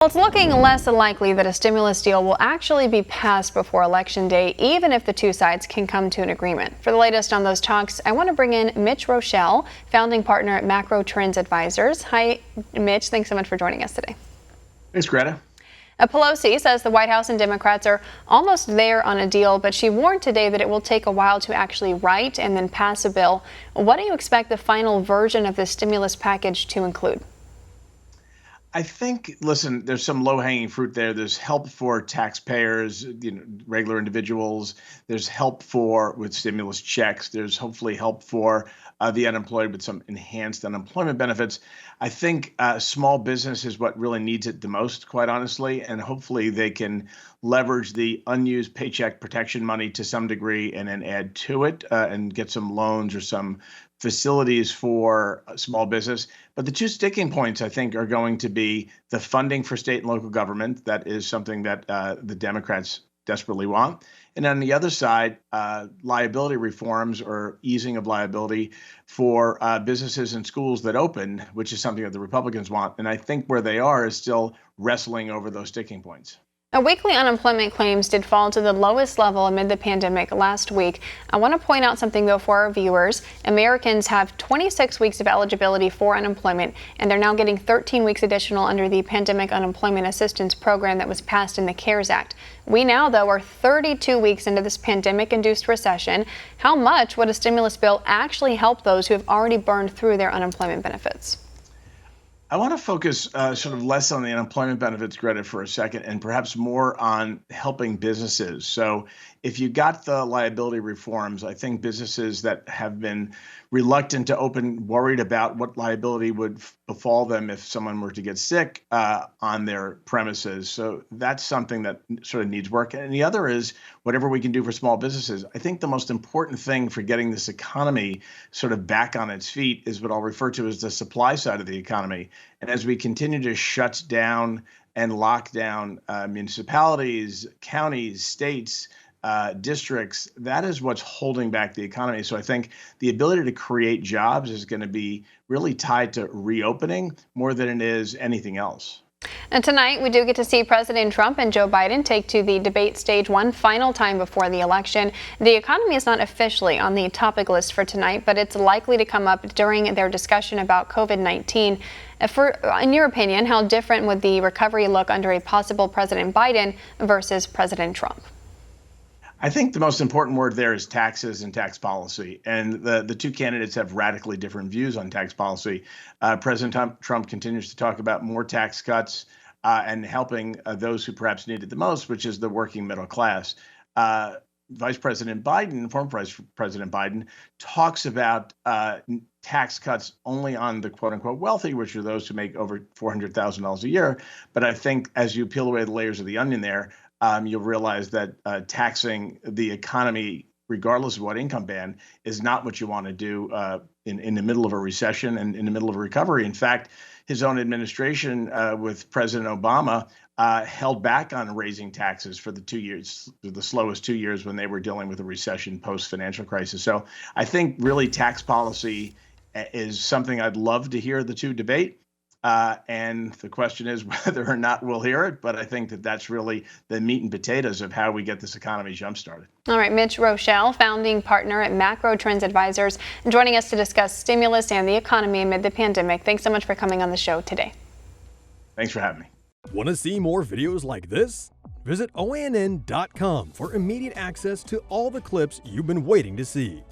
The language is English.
Well, it's looking less likely that a stimulus deal will actually be passed before Election Day, even if the two sides can come to an agreement. For the latest on those talks, I want to bring in Mitch Rochelle, founding partner at Macro Trends Advisors. Hi, Mitch. Thanks so much for joining us today. Thanks, Greta. Pelosi says the White House and Democrats are almost there on a deal, but she warned today that it will take a while to actually write and then pass a bill. What do you expect the final version of this stimulus package to include? I think, listen, there's some low-hanging fruit there. There's help for taxpayers, regular individuals. There's help with stimulus checks. There's hopefully help for the unemployed with some enhanced unemployment benefits. I think small business is what really needs it the most, quite honestly, and hopefully they can leverage the unused paycheck protection money to some degree and then add to it and get some loans or some facilities for small business. But the two sticking points, I think, are going to be the funding for state and local government. That is something that the Democrats desperately want. And on the other side, liability reforms or easing of liability for businesses and schools that open, which is something that the Republicans want. And I think where they are is still wrestling over those sticking points. Now, weekly unemployment claims did fall to the lowest level amid the pandemic last week. I want to point out something, though, for our viewers. Americans have 26 weeks of eligibility for unemployment, and they're now getting 13 weeks additional under the Pandemic Unemployment Assistance Program that was passed in the CARES Act. We now, though, are 32 weeks into this pandemic-induced recession. How much would a stimulus bill actually help those who have already burned through their unemployment benefits? I want to focus sort of less on the unemployment benefits, Greta, for a second, and perhaps more on helping businesses. So if you got the liability reforms, I think businesses that have been reluctant to open, worried about what liability would befall them if someone were to get sick on their premises. So that's something that sort of needs work. And the other is whatever we can do for small businesses. I think the most important thing for getting this economy sort of back on its feet is what I'll refer to as the supply side of the economy. And as we continue to shut down and lock down municipalities, counties, states, districts, that is what's holding back the economy. So I think the ability to create jobs is going to be really tied to reopening more than it is anything else. And tonight, we do get to see President Trump and Joe Biden take to the debate stage one final time before the election. The economy is not officially on the topic list for tonight, but it's likely to come up during their discussion about COVID-19. In your opinion, how different would the recovery look under a possible President Biden versus President Trump? I think the most important word there is taxes and tax policy. And the two candidates have radically different views on tax policy. President Trump continues to talk about more tax cuts and helping those who perhaps need it the most, which is the working middle class. Vice President Biden, former Vice President Biden, talks about tax cuts only on the quote unquote wealthy, which are those who make over $400,000 a year. But I think as you peel away the layers of the onion there, you'll realize that taxing the economy, regardless of what income band, is not what you want to do in the middle of a recession and in the middle of a recovery. In fact, his own administration with President Obama held back on raising taxes for the 2 years, the slowest 2 years when they were dealing with a recession post-financial crisis. So I think really tax policy is something I'd love to hear the two debate. And the question is whether or not we'll hear it. But I think that that's really the meat and potatoes of how we get this economy jump-started. All right, Mitch Rochelle, founding partner at Macro Trends Advisors, joining us to discuss stimulus and the economy amid the pandemic. Thanks so much for coming on the show today. Thanks for having me. Want to see more videos like this? Visit OANN.com for immediate access to all the clips you've been waiting to see.